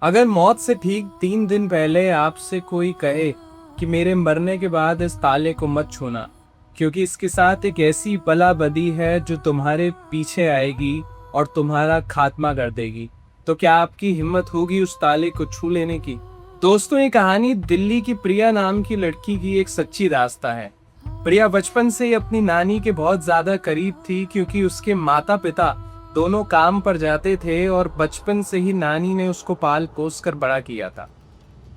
अगर मौत से ठीक 3 दिन पहले आपसे कोई कहे कि मेरे मरने के बाद इस ताले को मत छूना, क्योंकि इसके साथ एक ऐसी बला बदी है जो तुम्हारे पीछे आएगी और तुम्हारा खात्मा कर देगी, तो क्या आपकी हिम्मत होगी उस ताले को छू लेने की? दोस्तों, ये कहानी दिल्ली की प्रिया नाम की लड़की की एक सच्ची दास्तां है। प्रिया बचपन से ही अपनी नानी के बहुत ज्यादा करीब थी, क्योंकि उसके माता पिता दोनों काम पर जाते थे और बचपन से ही नानी ने उसको पाल पोस कर बड़ा किया था।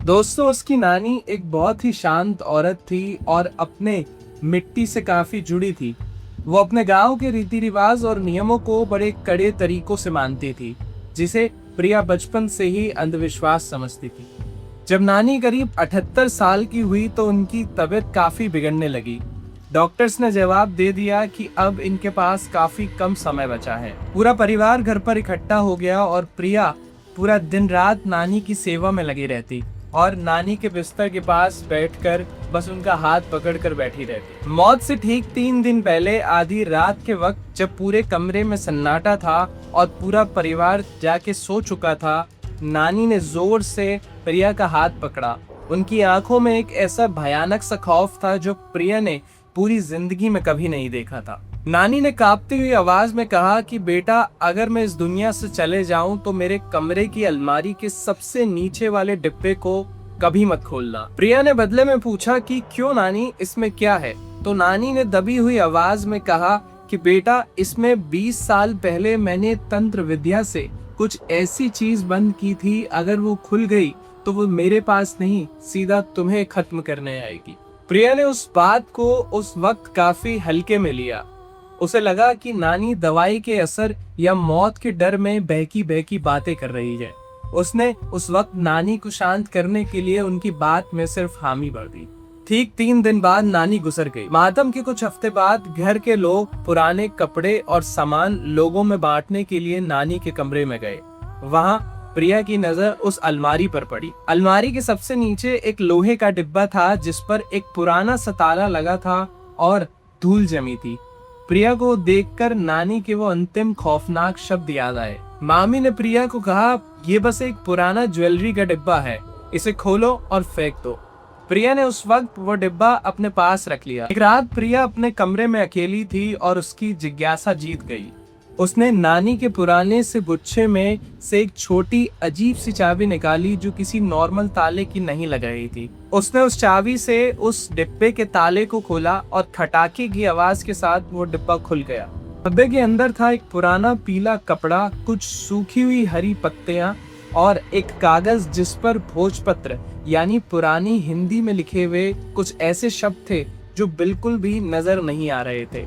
दोस्तों, उसकी नानी एक बहुत ही शांत औरत थी और अपने मिट्टी से काफी जुड़ी थी। वो अपने गांव के रीति रिवाज और नियमों को बड़े कड़े तरीकों से मानती थी, जिसे प्रिया बचपन से ही अंधविश्वास समझती थी। जब नानी करीब 78 साल की हुई तो उनकी तबीयत काफी बिगड़ने लगी। डॉक्टर्स ने जवाब दे दिया कि अब इनके पास काफी कम समय बचा है। पूरा परिवार घर पर इकट्ठा हो गया और प्रिया पूरा दिन रात नानी की सेवा में लगी रहती और नानी के बिस्तर के पास बैठकर बस उनका हाथ पकड़कर बैठी रहती। मौत से ठीक 3 दिन पहले आधी रात के वक्त, जब पूरे कमरे में सन्नाटा था और पूरा परिवार जाके सो चुका था, नानी ने जोर से प्रिया का हाथ पकड़ा। उनकी आंखों में एक ऐसा भयानक सा खौफ था जो प्रिया ने पूरी जिंदगी में कभी नहीं देखा था। नानी ने कांपती हुई आवाज में कहा कि बेटा, अगर मैं इस दुनिया से चले जाऊं तो मेरे कमरे की अलमारी के सबसे नीचे वाले डिब्बे को कभी मत खोलना। प्रिया ने बदले में पूछा कि क्यों नानी, इसमें क्या है? तो नानी ने दबी हुई आवाज में कहा कि बेटा, इसमें 20 साल पहले मैंने तंत्र विद्या से कुछ ऐसी चीज बंद की थी, अगर वो खुल गई तो वो मेरे पास नहीं, सीधा तुम्हें खत्म करने आएगी। प्रिया ने उस बात को उस वक्त काफी हल्के में लिया। उसे लगा कि नानी दवाई के असर या मौत के डर में बहकी बहकी बातें कर रही है। उसने उस वक्त नानी को शांत करने के लिए उनकी बात में सिर्फ हामी भर दी। ठीक 3 दिन बाद नानी गुजर गई। मातम के कुछ हफ्ते बाद घर के लोग पुराने कपड़े और सामान लोगों में बांटने के लिए नानी के कमरे में गए। वहाँ प्रिया की नजर उस अलमारी पर पड़ी। अलमारी के सबसे नीचे एक लोहे का डिब्बा था, जिस पर एक पुराना सा ताला लगा था और धूल जमी थी। प्रिया को देखकर नानी के वो अंतिम खौफनाक शब्द याद आए। मामी ने प्रिया को कहा, ये बस एक पुराना ज्वेलरी का डिब्बा है, इसे खोलो और फेंक दो। प्रिया ने उस वक्त वो डिब्बा अपने पास रख लिया। एक रात प्रिया अपने कमरे में अकेली थी और उसकी जिज्ञासा जीत गई। उसने नानी के पुराने से गुच्छे में से एक छोटी अजीब सी चाबी निकाली, जो किसी नॉर्मल ताले की नहीं लग रही थी। उसने उस चाबी से उस डिब्बे के ताले को खोला और खटाके की आवाज के साथ वो डिब्बा खुल गया। डिब्बे के अंदर था एक पुराना पीला कपड़ा, कुछ सूखी हुई हरी पत्तियां और एक कागज जिस पर भोजपत्र यानी पुरानी हिंदी में लिखे हुए कुछ ऐसे शब्द थे जो बिल्कुल भी नजर नहीं आ रहे थे।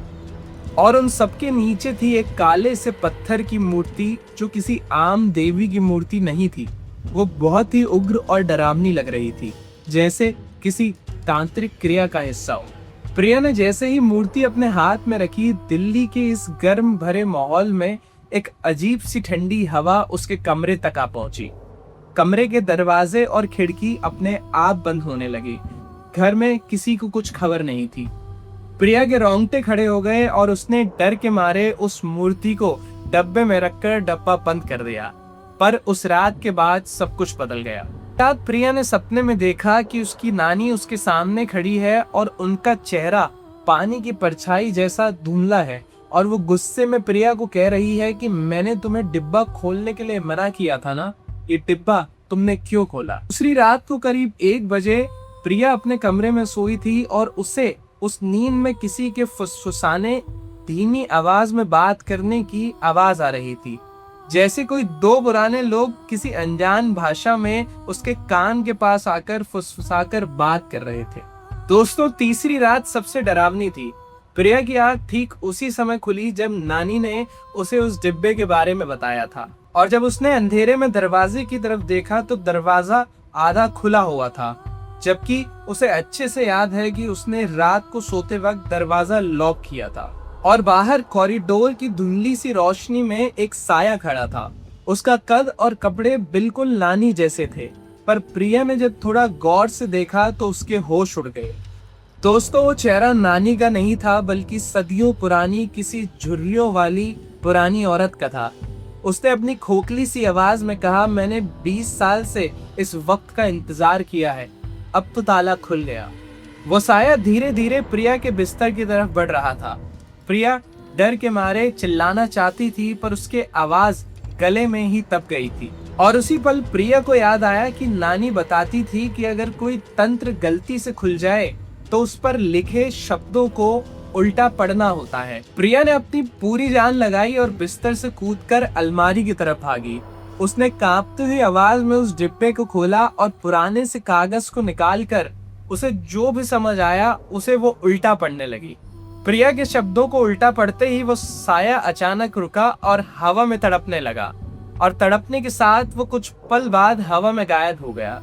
और उन सबके नीचे थी एक काले से पत्थर की मूर्ति, जो किसी आम देवी की मूर्ति नहीं थी। वो बहुत ही उग्र और डरावनी लग रही थी, जैसे किसी तांत्रिक क्रिया का हिस्सा हो। प्रिया ने जैसे ही मूर्ति अपने हाथ में रखी, दिल्ली के इस गर्म भरे माहौल में एक अजीब सी ठंडी हवा उसके कमरे तक आ पहुंची। कमरे के दरवाजे और खिड़की अपने आप बंद होने लगी। घर में किसी को कुछ खबर नहीं थी। प्रिया के रोंगटे खड़े हो गए और उसने डर के मारे उस मूर्ति को डब्बे में रखकर डब्बा बंद कर दिया। पर उस रात के बाद सब कुछ बदल गया। रात प्रिया ने सपने में देखा कि उसकी नानी उसके सामने खड़ी है और उनका चेहरा पानी की परछाई जैसा धुंधला है और वो गुस्से में प्रिया को कह रही है कि मैंने तुम्हें डिब्बा खोलने के लिए मना किया था ना, ये डिब्बा तुमने क्यों खोला? दूसरी रात को करीब 1 बजे प्रिया अपने कमरे में सोई थी और उसे उस नींद में किसी के फुसफुसाने, धीमी आवाज में बात करने की आवाज आ रही थी, जैसे कोई 2 पुराने लोग किसी अनजान भाषा में उसके कान के पास आकर फुसफुसाकर बात कर रहे थे। दोस्तों, तीसरी रात सबसे डरावनी थी। प्रिया की आंख ठीक उसी समय खुली जब नानी ने उसे उस डिब्बे के बारे में बताया था, और जब उसने अंधेरे में दरवाजे की तरफ देखा तो दरवाजा आधा खुला हुआ था, जबकि उसे अच्छे से याद है कि उसने रात को सोते वक्त दरवाजा लॉक किया था। और बाहर कॉरिडोर की धुंधली सी रोशनी में एक साया खड़ा था। उसका कद और कपड़े बिल्कुल नानी जैसे थे, पर प्रिया ने जब थोड़ा गौर से देखा तो उसके होश उड़ गए। दोस्तों, वो चेहरा नानी का नहीं था, बल्कि सदियों पुरानी किसी झुर्रियों वाली पुरानी औरत का था। उसने अपनी खोखली सी आवाज में कहा, मैंने 20 साल से इस वक्त का इंतजार किया है, अब तो ताला खुल गया। वो साया धीरे धीरे प्रिया के बिस्तर की तरफ बढ़ रहा था। प्रिया डर के मारे चिल्लाना चाहती थी, पर उसके आवाज गले में ही दब गई थी। और उसी पल प्रिया को याद आया कि नानी बताती थी कि अगर कोई तंत्र गलती से खुल जाए तो उस पर लिखे शब्दों को उल्टा पढ़ना होता है। प्रिया ने अपनी पूरी जान लगाई और बिस्तर से कूदकर अलमारी की तरफ भागी। उसने कांपती हुई आवाज में उस डिब्बे को खोला और पुराने से कागज को निकालकर उसे जो भी समझ आया उसे वो उल्टा पढ़ने लगी। प्रिया के शब्दों को उल्टा पढ़ते ही वो साया अचानक रुका और हवा में तड़पने लगा, और तड़पने के साथ वो कुछ पल बाद हवा में गायब हो गया।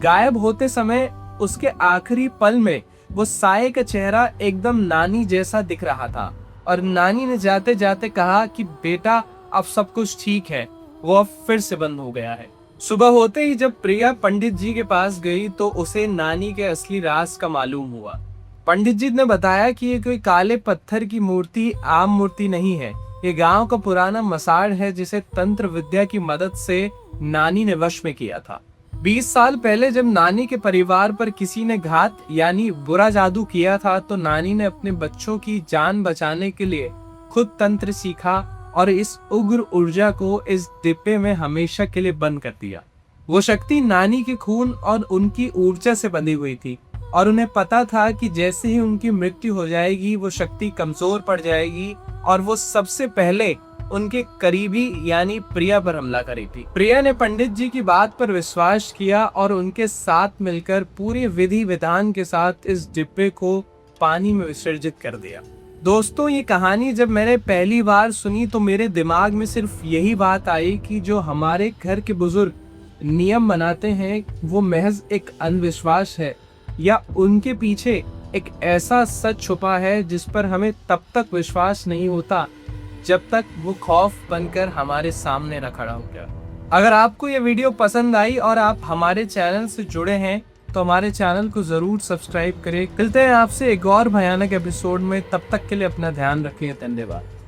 गायब होते समय उसके आखिरी पल में वो साये का चेहरा एकदम नानी जैसा दिख रहा था, और नानी ने जाते जाते कहा कि बेटा अब सब कुछ ठीक है। वो अब फिर से बंद हो गया है। सुबह होते ही जब प्रिया पंडित जी के पास गई तो उसे नानी के असली राज का मालूम हुआ। पंडित जी ने बताया कि ये कोई काले पत्थर की मूर्ति आम मूर्ति नहीं है, ये गांव का पुराना मसाड़ है जिसे तंत्र विद्या की मदद से नानी ने वश में किया था। 20 साल पहले जब नानी के परिवार पर किसी ने घात यानी बुरा जादू किया था तो नानी ने अपने बच्चों की जान बचाने के लिए खुद तंत्र सीखा और इस उग्र ऊर्जा को इस डिब्बे में हमेशा के लिए बंद कर दिया। वो शक्ति नानी के खून और उनकी ऊर्जा से बंधी हुई थी, और उन्हें पता था कि जैसे ही उनकी मृत्यु हो जाएगी वो शक्ति कमजोर पड़ जाएगी और वो सबसे पहले उनके करीबी यानी प्रिया पर हमला करेगी। प्रिया ने पंडित जी की बात पर विश्वास किया और उनके साथ मिलकर पूरी विधि विधान के साथ इस डिब्बे को पानी में विसर्जित कर दिया। दोस्तों, ये कहानी जब मैंने पहली बार सुनी तो मेरे दिमाग में सिर्फ यही बात आई कि जो हमारे घर के बुजुर्ग नियम बनाते हैं वो महज एक अंधविश्वास है, या उनके पीछे एक ऐसा सच छुपा है जिस पर हमें तब तक विश्वास नहीं होता जब तक वो खौफ बनकर हमारे सामने न खड़ा हो गया। अगर आपको ये वीडियो पसंद आई और आप हमारे चैनल से जुड़े हैं तो हमारे चैनल को जरूर सब्सक्राइब करें। मिलते हैं आपसे एक और भयानक एपिसोड में, तब तक के लिए अपना ध्यान रखिए। धन्यवाद।